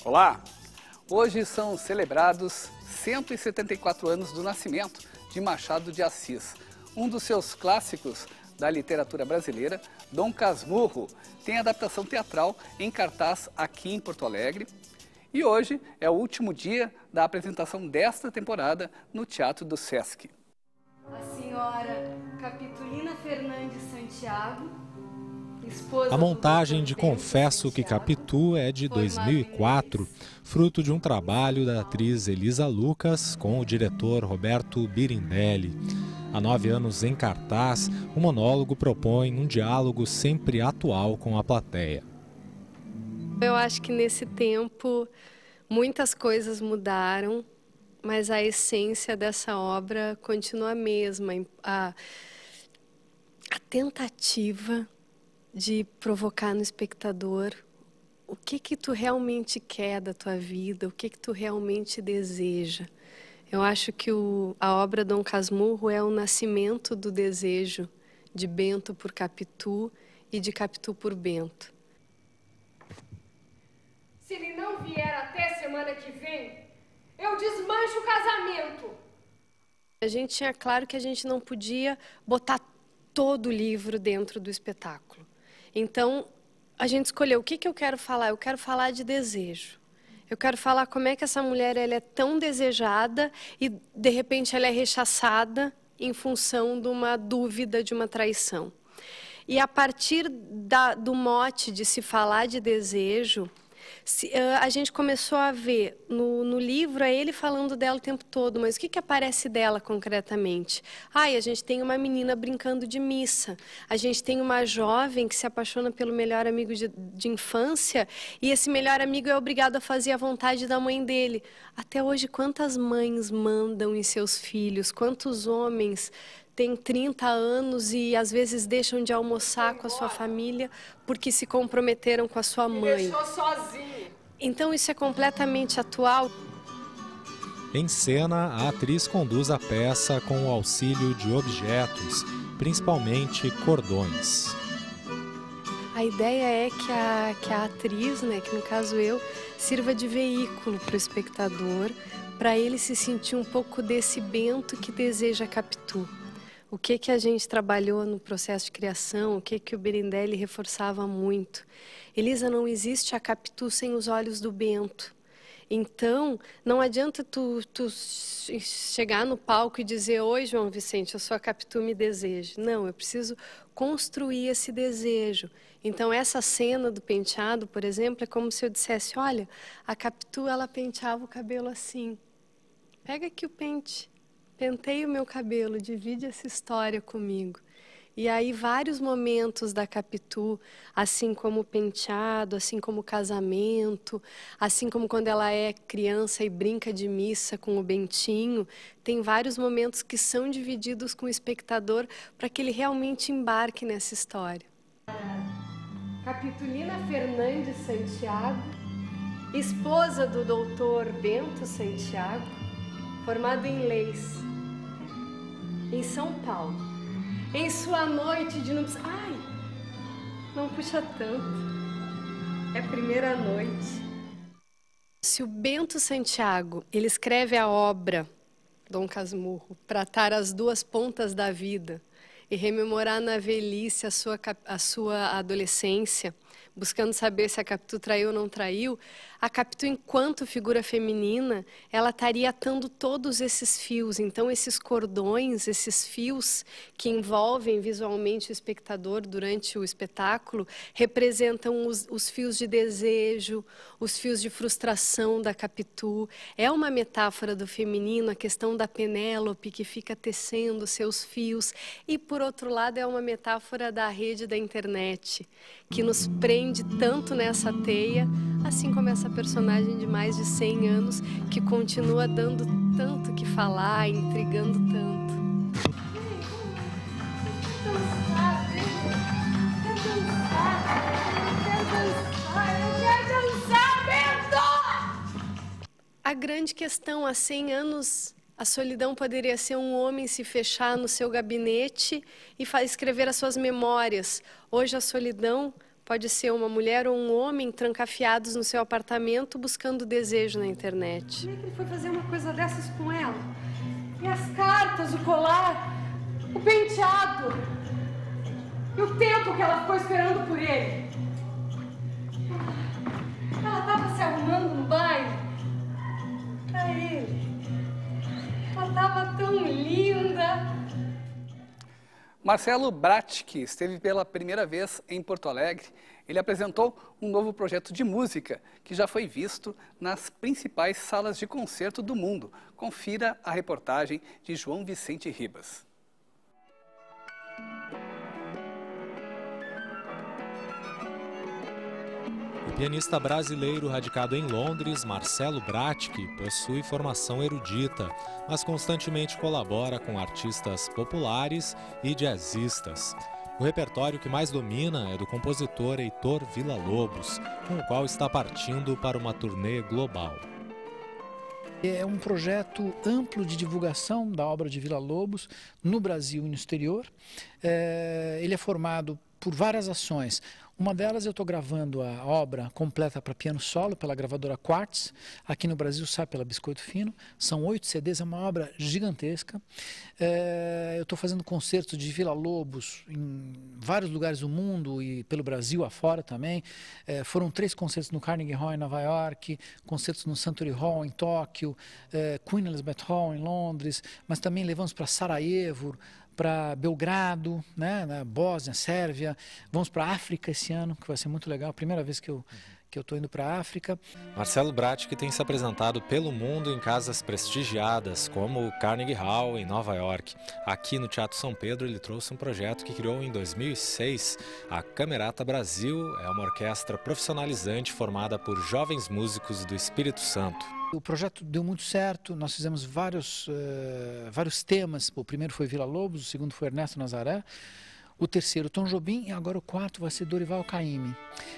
Olá! Hoje são celebrados 174 anos do nascimento de Machado de Assis. Um dos seus clássicos da literatura brasileira, Dom Casmurro, tem adaptação teatral em cartaz aqui em Porto Alegre. E hoje é o último dia da apresentação desta temporada no Teatro do Sesc. A senhora Capitulina Fernandes Santiago, esposa A montagem do de Dr. Confesso que Santiago, Capitu é de 2004, fruto de um trabalho da atriz Elisa Lucas com o diretor Roberto Birindelli. Há 9 anos em cartaz, o monólogo propõe um diálogo sempre atual com a plateia. Eu acho que nesse tempo muitas coisas mudaram, mas a essência dessa obra continua a mesma. A tentativa de provocar no espectador o que tu realmente quer da tua vida, o que tu realmente deseja. Eu acho que a obra Dom Casmurro é o nascimento do desejo de Bento por Capitu e de Capitu por Bento. Se ele não vier até semana que vem, eu desmancho o casamento. A gente tinha claro que a gente não podia botar todo o livro dentro do espetáculo. Então, a gente escolheu o que eu quero falar. Eu quero falar de desejo. Eu quero falar como é que essa mulher ela é tão desejada e, de repente, ela é rechaçada em função de uma dúvida, de uma traição. E, a partir do mote de se falar de desejo, a gente começou a ver no livro é ele falando dela o tempo todo, mas o que aparece dela concretamente? A gente tem uma menina brincando de missa, a gente tem uma jovem que se apaixona pelo melhor amigo de infância e esse melhor amigo é obrigado a fazer a vontade da mãe dele. Até hoje, quantas mães mandam em seus filhos, quantos homens têm 30 anos e às vezes deixam de almoçar com a sua família porque se comprometeram com a sua mãe. Me deixou sozinha. Então isso é completamente atual. Em cena, a atriz conduz a peça com o auxílio de objetos, principalmente cordões. A ideia é que a atriz, que no caso eu, sirva de veículo para o espectador, para ele se sentir um pouco desse Bento que deseja Capitu. O que a gente trabalhou no processo de criação, o que o Birindelli reforçava muito. Elisa, não existe a Capitu sem os olhos do Bento. Então, não adianta tu chegar no palco e dizer: oi, João Vicente, eu sou a Capitu, me desejo. Não, eu preciso construir esse desejo. Então, essa cena do penteado, por exemplo, é como se eu dissesse: olha, a Capitu, ela penteava o cabelo assim. Pega aqui o pente. Penteie o meu cabelo, divide essa história comigo. E aí vários momentos da Capitu, assim como o penteado, assim como o casamento, assim como quando ela é criança e brinca de missa com o Bentinho, tem vários momentos que são divididos com o espectador para que ele realmente embarque nessa história. Capitulina Fernandes Santiago, Esposa do doutor Bento Santiago, formado em leis, em São Paulo. em sua noite de núpcias. Ai, não puxa tanto. É a primeira noite. Se o Bento Santiago, ele escreve a obra Dom Casmurro para atar as duas pontas da vida e rememorar na velhice a sua adolescência, buscando saber se a Capitu traiu ou não traiu, a Capitu, enquanto figura feminina, ela estaria atando todos esses fios. Então, esses cordões, esses fios que envolvem visualmente o espectador durante o espetáculo, representam os fios de desejo, os fios de frustração da Capitu. É uma metáfora do feminino, a questão da Penélope, que fica tecendo seus fios. E, por outro lado, é uma metáfora da rede da internet, que nos prende tanto nessa teia, assim como essa personagem de mais de 100 anos, que continua dando tanto que falar, intrigando tanto. A grande questão, há 100 anos, a solidão poderia ser um homem se fechar no seu gabinete e escrever as suas memórias. Hoje a solidão pode ser uma mulher ou um homem trancafiados no seu apartamento buscando desejo na internet. Como é que ele foi fazer uma coisa dessas com ela? E as cartas, o colar, o penteado, e o tempo que ela ficou esperando por ele. Ela estava se arrumando no baile pra ele. Ela estava tão linda. Marcelo Brattke esteve pela primeira vez em Porto Alegre. Ele apresentou um novo projeto de música que já foi visto nas principais salas de concerto do mundo. Confira a reportagem de João Vicente Ribas. O pianista brasileiro radicado em Londres, Marcelo Brattke, possui formação erudita, mas constantemente colabora com artistas populares e jazzistas. O repertório que mais domina é do compositor Heitor Villa-Lobos, com o qual está partindo para uma turnê global. É um projeto amplo de divulgação da obra de Villa-Lobos no Brasil e no exterior. Ele é formado por várias ações. Uma delas eu estou gravando a obra completa para piano solo pela gravadora Quartz, aqui no Brasil sai pela Biscoito Fino, são 8 CDs, é uma obra gigantesca. Eu estou fazendo concertos de Villa-Lobos em vários lugares do mundo e pelo Brasil afora também. Foram 3 concertos no Carnegie Hall em Nova York, concertos no Suntory Hall em Tóquio, Queen Elizabeth Hall em Londres, mas também levamos para Sarajevo, para Belgrado, né, na Bósnia, Sérvia. Vamos para a África esse ano, que vai ser muito legal. Primeira vez que eu estou indo para a África. Marcelo Brattke tem se apresentado pelo mundo em casas prestigiadas, como o Carnegie Hall, em Nova York. Aqui no Teatro São Pedro, ele trouxe um projeto que criou em 2006. A Camerata Brasil é uma orquestra profissionalizante formada por jovens músicos do Espírito Santo. O projeto deu muito certo, nós fizemos vários temas. O primeiro foi Villa-Lobos, o segundo foi Ernesto Nazaré, o terceiro Tom Jobim e agora o quarto vai ser Dorival Caymmi.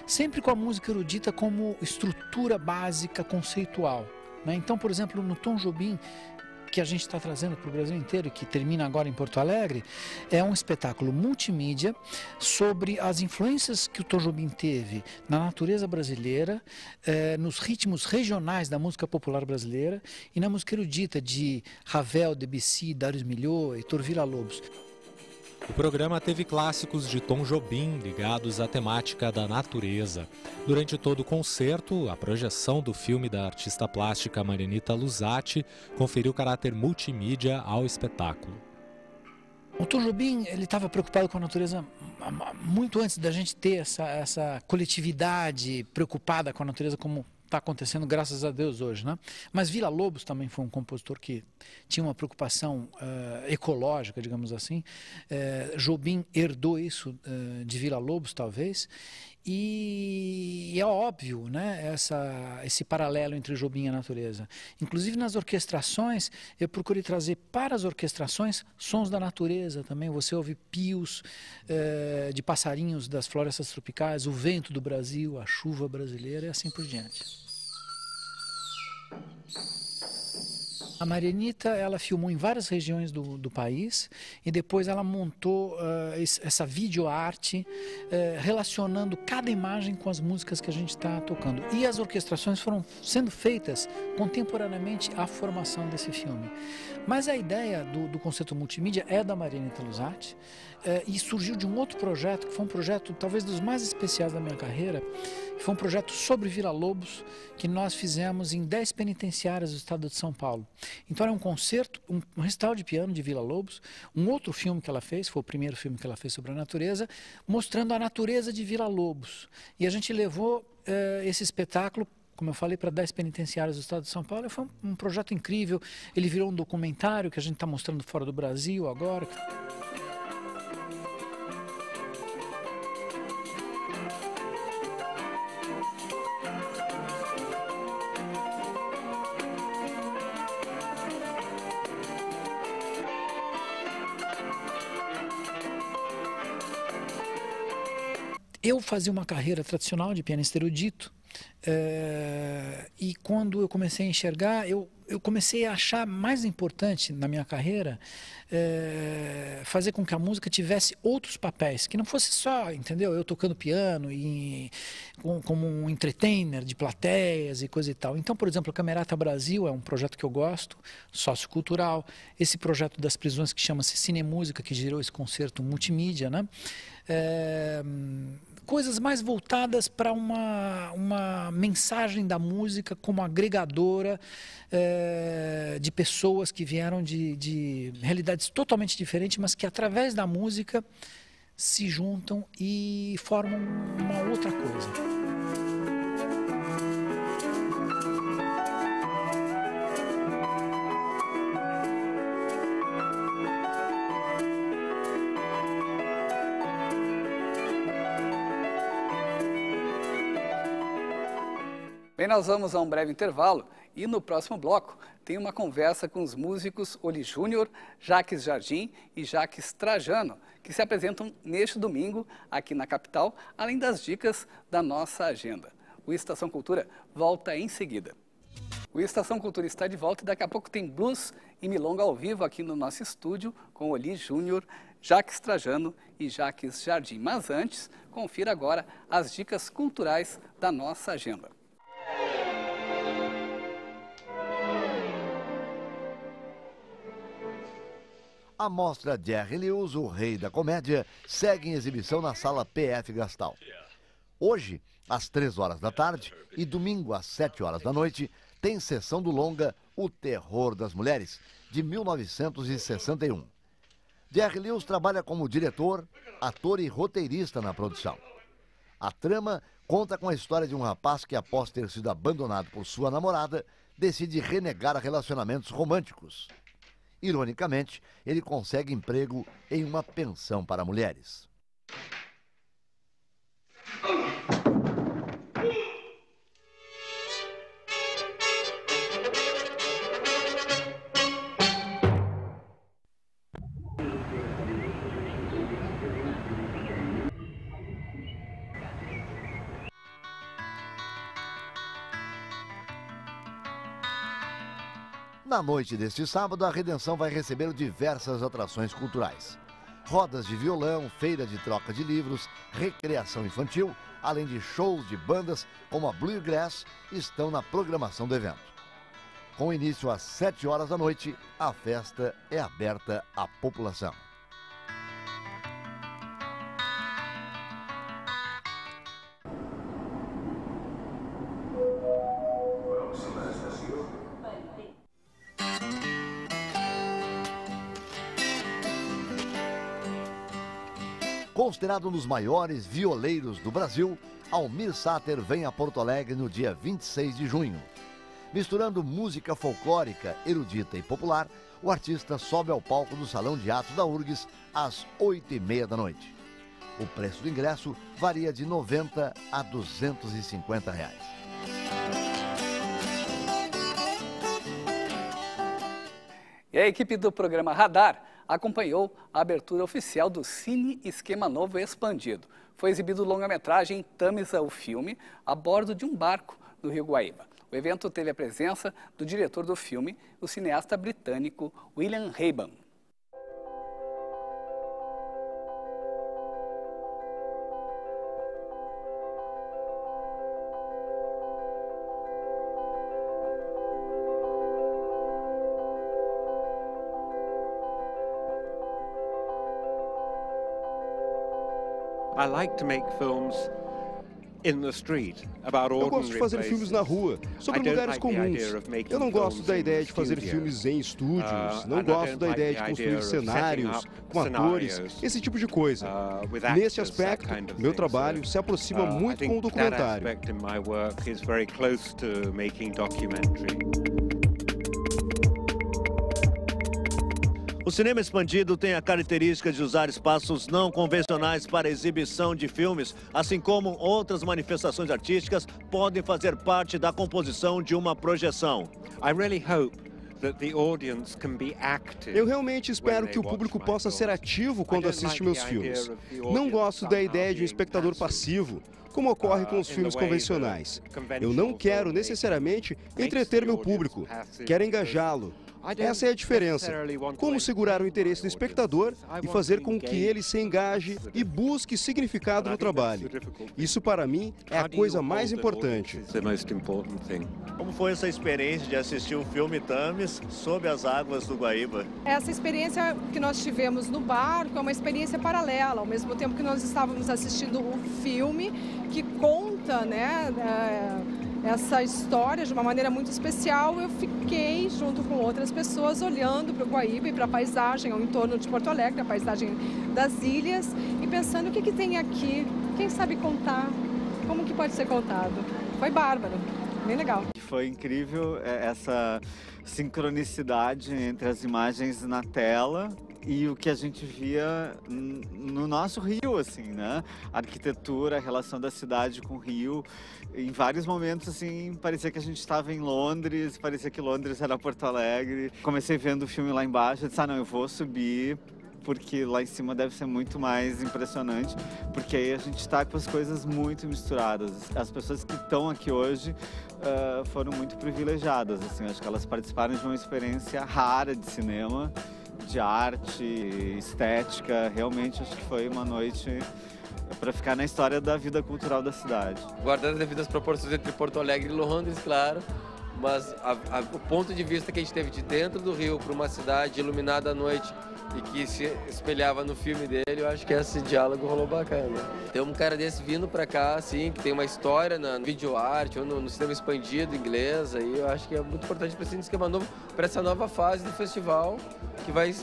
Sempre com a música erudita como estrutura básica conceitual, né? Então, por exemplo, no Tom Jobim, que a gente está trazendo para o Brasil inteiro e que termina agora em Porto Alegre, é um espetáculo multimídia sobre as influências que o Tom Jobim teve na natureza brasileira, nos ritmos regionais da música popular brasileira e na música erudita de Ravel, Debussy, Darius Milhaud, Heitor Villa-Lobos. O programa teve clássicos de Tom Jobim ligados à temática da natureza. Durante todo o concerto, a projeção do filme da artista plástica Marianita Luzzati conferiu caráter multimídia ao espetáculo. O Tom Jobim estava preocupado com a natureza muito antes da gente ter essa coletividade preocupada com a natureza como está acontecendo, graças a Deus, hoje, né? Mas Villa-Lobos também foi um compositor que tinha uma preocupação ecológica, digamos assim. Jobim herdou isso de Villa-Lobos, talvez. E é óbvio, né, esse paralelo entre Jobim e a natureza. Inclusive nas orquestrações, eu procurei trazer para as orquestrações sons da natureza também. Você ouve pios de passarinhos das florestas tropicais, o vento do Brasil, a chuva brasileira e assim por diante. A Marianita, ela filmou em várias regiões do país e depois ela montou essa videoarte relacionando cada imagem com as músicas que a gente está tocando. E as orquestrações foram sendo feitas contemporaneamente à formação desse filme. Mas a ideia do concerto multimídia é da Marianita Luzzati e surgiu de um outro projeto, que foi um projeto talvez dos mais especiais da minha carreira, que foi um projeto sobre Villa-Lobos que nós fizemos em 10 penitenciárias do estado de São Paulo. Então era um concerto, um recital de piano de Villa-Lobos, um outro filme que ela fez, foi o primeiro filme que ela fez sobre a natureza, mostrando a natureza de Villa-Lobos. E a gente levou esse espetáculo, como eu falei, para 10 penitenciárias do estado de São Paulo. E foi um projeto incrível, ele virou um documentário que a gente está mostrando fora do Brasil agora. Eu fazia uma carreira tradicional de pianista erudito, E quando eu comecei a enxergar, eu comecei a achar mais importante na minha carreira fazer com que a música tivesse outros papéis, que não fosse só, entendeu? Eu tocando piano e como um entertainer de plateias e coisa e tal. Então, por exemplo, a Camerata Brasil é um projeto que eu gosto, sociocultural. Esse projeto das prisões que chama-se Cinemúsica, que gerou esse concerto multimídia, né? Coisas mais voltadas para uma mensagem da música como agregadora de pessoas que vieram de realidades totalmente diferentes, mas que através da música se juntam e formam uma outra coisa. Bem, nós vamos a um breve intervalo e no próximo bloco tem uma conversa com os músicos Oli Júnior, Jaques Jardim e Jaques Trajano, que se apresentam neste domingo aqui na capital, além das dicas da nossa agenda. O Estação Cultura volta em seguida. O Estação Cultura está de volta e daqui a pouco tem blues e milonga ao vivo aqui no nosso estúdio com Oli Júnior, Jaques Trajano e Jaques Jardim. Mas antes, confira agora as dicas culturais da nossa agenda. A mostra Jerry Lewis, o Rei da Comédia, segue em exibição na Sala PF Gastal. Hoje, às 3 horas da tarde e domingo às 7 horas da noite, tem sessão do longa O Terror das Mulheres, de 1961. Jerry Lewis trabalha como diretor, ator e roteirista na produção. A trama conta com a história de um rapaz que, após ter sido abandonado por sua namorada, decide renegar relacionamentos românticos. Ironicamente, ele consegue emprego em uma pensão para mulheres. Na noite deste sábado, a Redenção vai receber diversas atrações culturais. Rodas de violão, feira de troca de livros, recreação infantil, além de shows de bandas como a Bluegrass, estão na programação do evento. Com início às 7 horas da noite, a festa é aberta à população. Considerado um dos maiores violeiros do Brasil, Almir Sater vem a Porto Alegre no dia 26 de junho. Misturando música folclórica, erudita e popular, o artista sobe ao palco do Salão de Atos da URGS às 8h30 da noite. O preço do ingresso varia de R$ 90 a R$ 250. E a equipe do programa Radar acompanhou a abertura oficial do Cine Esquema Novo Expandido. Foi exibido o longa-metragem Tamisa, o filme, a bordo de um barco no Rio Guaíba. O evento teve a presença do diretor do filme, o cineasta britânico William Hayban. I like to make films in the street about Eu gosto de fazer ordinary filmes na places. rua, sobre I don't lugares like the comuns. idea of making Eu não gosto films da in ideia de fazer studio. filmes em estúdios, não and I gosto don't da like ideia the de idea construir of setting cenários up com atores, scenarios, esse tipo de coisa. with Neste actors, that aspecto, kind of meu thing. trabalho se aproxima I muito think com o documentário. That aspect in my work is very close to making documentary. O cinema expandido tem a característica de usar espaços não convencionais para exibição de filmes, assim como outras manifestações artísticas podem fazer parte da composição de uma projeção. I really hope that the audience can be active. Eu realmente espero que o público possa ser ativo quando assiste meus filmes. Não gosto da ideia de um espectador passivo, como ocorre com os filmes convencionais. Eu não quero necessariamente entreter meu público, quero engajá-lo. Essa é a diferença. Como segurar o interesse do espectador e fazer com que ele se engaje e busque significado no trabalho. Isso, para mim, é a coisa mais importante. Como foi essa experiência de assistir o filme Thames sob as águas do Guaíba? Essa experiência que nós tivemos no barco é uma experiência paralela, ao mesmo tempo que nós estávamos assistindo o filme que conta, né, essa história de uma maneira muito especial. Eu fiquei junto com outras pessoas olhando para o Guaíba e para a paisagem ao entorno de Porto Alegre, a paisagem das ilhas, e pensando o que tem aqui, quem sabe contar, como que pode ser contado. Foi bárbaro, bem legal. Foi incrível essa sincronicidade entre as imagens na tela e o que a gente via no nosso Rio, assim, né? A arquitetura, a relação da cidade com o Rio. Em vários momentos, assim, parecia que a gente estava em Londres, parecia que Londres era Porto Alegre. Comecei vendo o filme lá embaixo, eu disse, não, eu vou subir, porque lá em cima deve ser muito mais impressionante, porque aí a gente está com as coisas muito misturadas. As pessoas que estão aqui hoje foram muito privilegiadas, assim, acho que elas participaram de uma experiência rara de cinema, de arte, estética. Realmente acho que foi uma noite para ficar na história da vida cultural da cidade. Guardando as devidas proporções entre Porto Alegre e Londres, claro, mas o ponto de vista que a gente teve de dentro do Rio para uma cidade iluminada à noite e que se espelhava no filme dele, eu acho que esse diálogo rolou bacana. Tem um cara desse vindo pra cá, assim, que tem uma história na videoarte ou no cinema expandido inglês, aí eu acho que é muito importante para esse esquema novo, para essa nova fase do festival, que vai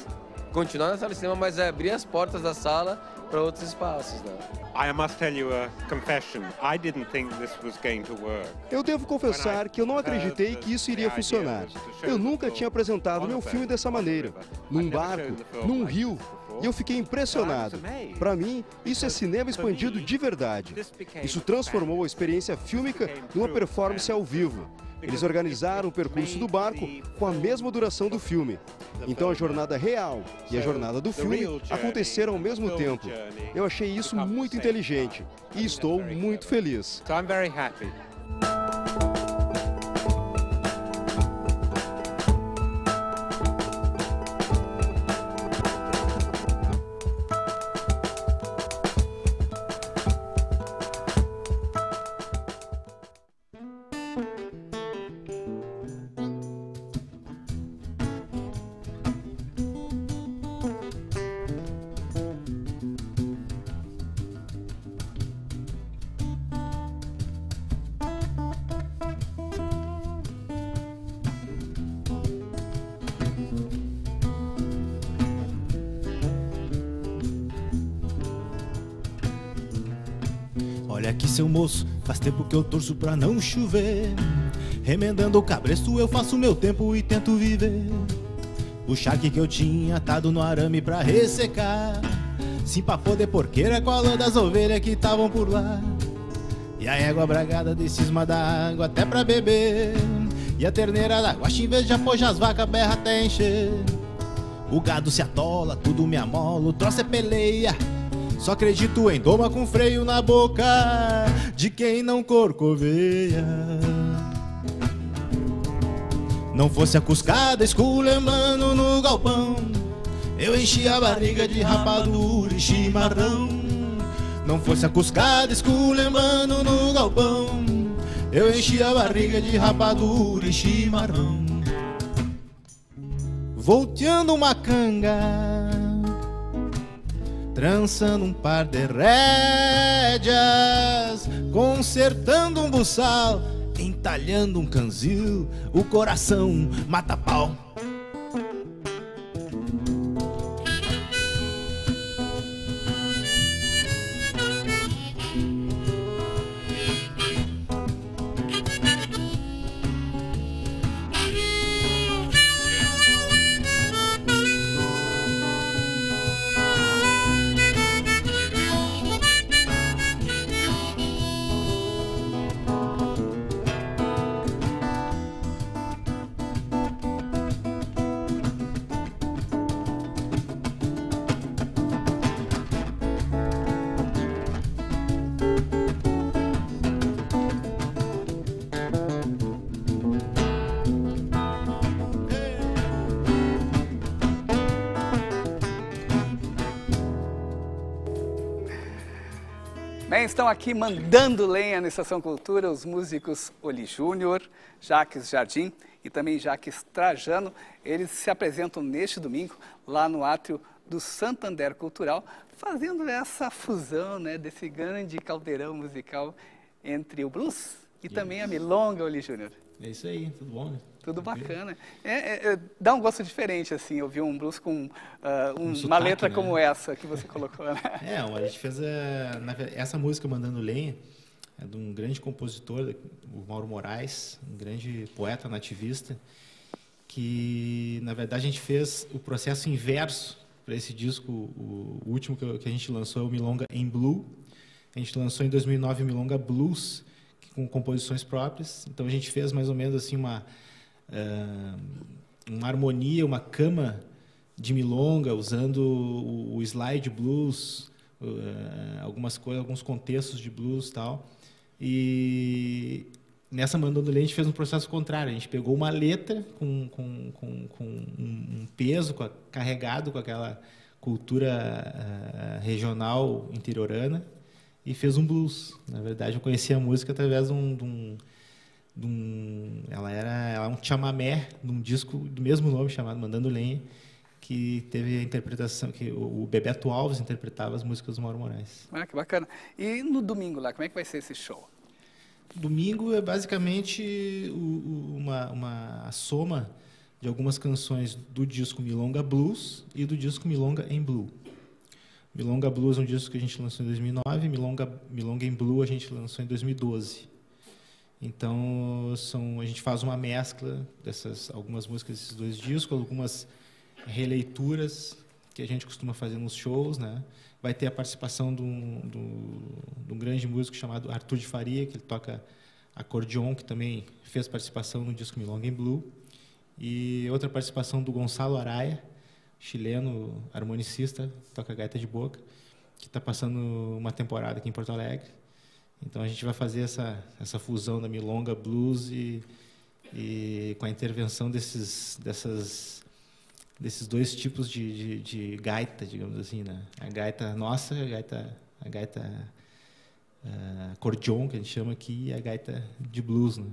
continuar na sala de cinema, mas é abrir as portas da sala para outros espaços, né? I must tell you a confession. I didn't think this was going to work. Eu devo confessar que eu não acreditei que isso iria funcionar. Eu nunca tinha apresentado meu filme dessa maneira, num barco, num rio, e eu fiquei impressionado. Para mim, isso é cinema expandido de verdade. Isso transformou a experiência fílmica numa performance ao vivo. Eles organizaram o percurso do barco com a mesma duração do filme. Então a jornada real e a jornada do filme aconteceram ao mesmo tempo. Eu achei isso muito inteligente e estou muito feliz. So I'm very happy. Olha aqui, seu moço, faz tempo que eu torço pra não chover. Remendando o cabresto eu faço meu tempo e tento viver. O charque que eu tinha atado no arame pra ressecar, sim, pra poder porqueira com a lã das ovelhas que estavam por lá. E a égua bragada de cisma da água até pra beber. E a terneira da guaxa em vez de apojar as vacas berra até encher. O gado se atola, tudo me amola, o troço é peleia. Só acredito em doma com freio na boca de quem não corcoveia. Não fosse a cuscada esculhambando no galpão, eu enchi a barriga de rapadura e chimarrão. Não fosse a cuscada esculhambando no galpão, eu enchi a barriga de rapadura e chimarrão. Volteando uma canga, trançando um par de rédeas, consertando um buçal, entalhando um canzil, o coração mata pau. Também estão aqui mandando lenha na Estação Cultura os músicos Oli Júnior, Jacques Jardim e também Jacques Trajano. Eles se apresentam neste domingo lá no átrio do Santander Cultural, fazendo essa fusão, né, desse grande caldeirão musical entre o blues e também a milonga, Oli Júnior. É isso aí, tudo bom, né? Tudo bacana. Dá um gosto diferente, assim, ouvir um blues com uma sotaque, letra, né, como essa que você colocou, né? A gente fez essa música Mandando Lenha, é de um grande compositor, o Mauro Moraes, um grande poeta nativista, que, na verdade, a gente fez o processo inverso para esse disco. O último que a gente lançou é o Milonga em Blue. A gente lançou em 2009 o Milonga Blues, com composições próprias. Então a gente fez mais ou menos assim uma harmonia, uma cama de milonga, usando o slide blues, algumas coisas, alguns contextos de blues e tal. E nessa Mandando Lenha a gente fez um processo contrário. A gente pegou uma letra com um peso carregado com aquela cultura regional interiorana e fez um blues. Na verdade, eu conheci a música através ela é um chamamé de um disco do mesmo nome chamado Mandando Lenha, que teve a interpretação, que o Bebeto Alves interpretava as músicas do Mauro Moraes. Ah, que bacana. E no domingo lá, como é que vai ser esse show? Domingo é basicamente uma soma de algumas canções do disco Milonga Blues e do disco Milonga em Blue. Milonga Blues é um disco que a gente lançou em 2009, Milonga em Blue a gente lançou em 2012. Então, a gente faz uma mescla dessas algumas músicas desses dois discos, algumas releituras que a gente costuma fazer nos shows, né? Vai ter a participação de um grande músico chamado Arthur de Faria, que ele toca acordeon, que também fez participação no disco Milonga em Blue. E outra participação do Gonçalo Araya, chileno harmonicista, toca gaita de boca, que está passando uma temporada aqui em Porto Alegre. Então a gente vai fazer essa fusão da milonga blues e com a intervenção desses dois tipos de gaita, digamos assim, né? A gaita nossa, a gaita acordeon, que a gente chama aqui, e a gaita de blues, né?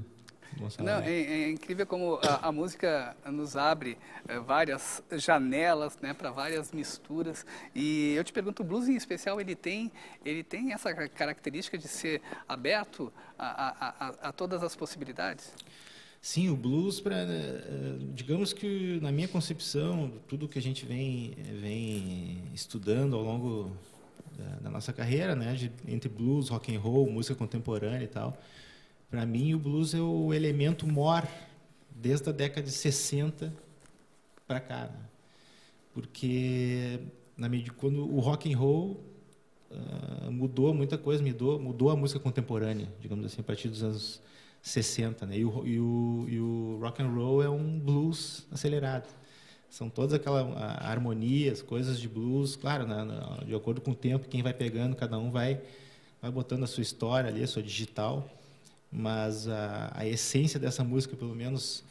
Não, é incrível como a música nos abre várias janelas, né, para várias misturas. E eu te pergunto, o blues em especial, ele tem essa característica de ser aberto a todas as possibilidades? Sim, o blues, digamos que na minha concepção, tudo que a gente vem estudando ao longo da nossa carreira, né, entre blues, rock and roll, música contemporânea e tal, para mim, o blues é o elemento mor desde a década de 60 para cá, né? Porque quando o rock and roll mudou muita coisa, mudou a música contemporânea, digamos assim, a partir dos anos 60, né? E o rock and roll é um blues acelerado. São todas aquelas harmonias, coisas de blues, claro, de acordo com o tempo, quem vai pegando, cada um vai botando a sua história ali, a sua digital. Mas a essência dessa música, pelo menos,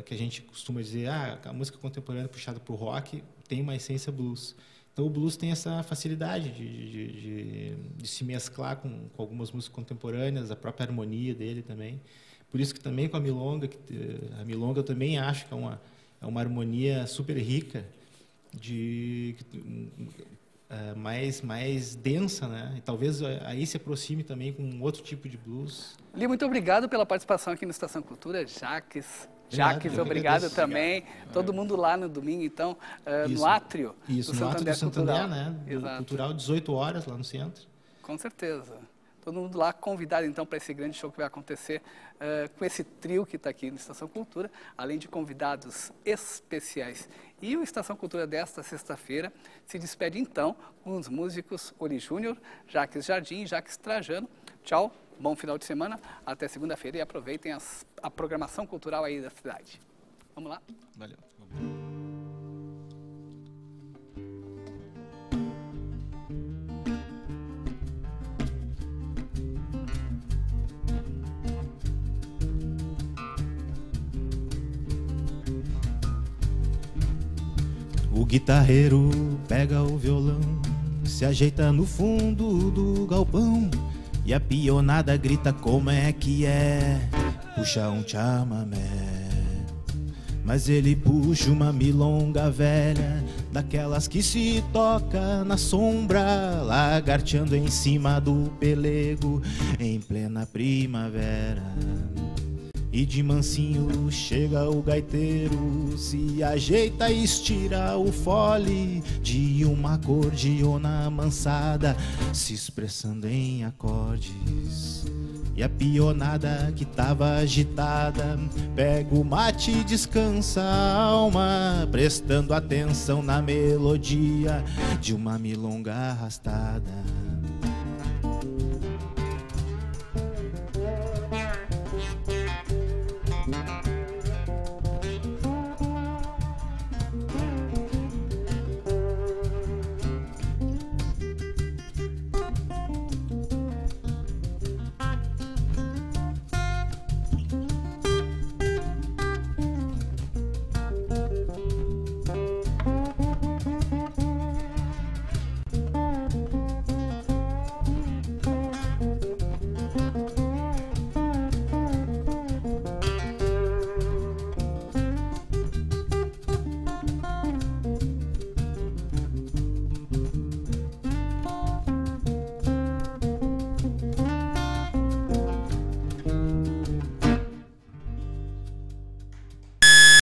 que a gente costuma dizer, a música contemporânea puxada para o rock tem uma essência blues. Então o blues tem essa facilidade de se mesclar com algumas músicas contemporâneas, a própria harmonia dele também. Por isso que também com a milonga eu também acho que é uma harmonia super rica, mais densa, né? E talvez aí se aproxime também com um outro tipo de blues. Li, muito obrigado pela participação aqui no Estação Cultura, Jacques, obrigado também. Obrigado. Todo mundo lá no domingo, então, no átrio do Santander Cultural, né? Cultural, 18 horas lá no centro. Com certeza. Todo mundo lá convidado, então, para esse grande show que vai acontecer com esse trio que está aqui no Estação Cultura, além de convidados especiais. E o Estação Cultura desta sexta-feira se despede, então, com os músicos Oli Júnior, Jacques Jardim e Jacques Trajano. Tchau, bom final de semana, até segunda-feira e aproveitem a programação cultural aí da cidade. Vamos lá? Valeu. O guitarreiro pega o violão, se ajeita no fundo do galpão, E a pionada grita como é que é, puxa um chamamé. Mas ele puxa uma milonga velha, daquelas que se toca na sombra, lagarteando em cima do pelego, em plena primavera. E de mansinho chega o gaiteiro, se ajeita e estira o fole de uma acordeona amansada, se expressando em acordes. E a pionada que tava agitada pega o mate e descansa a alma, prestando atenção na melodia de uma milonga arrastada.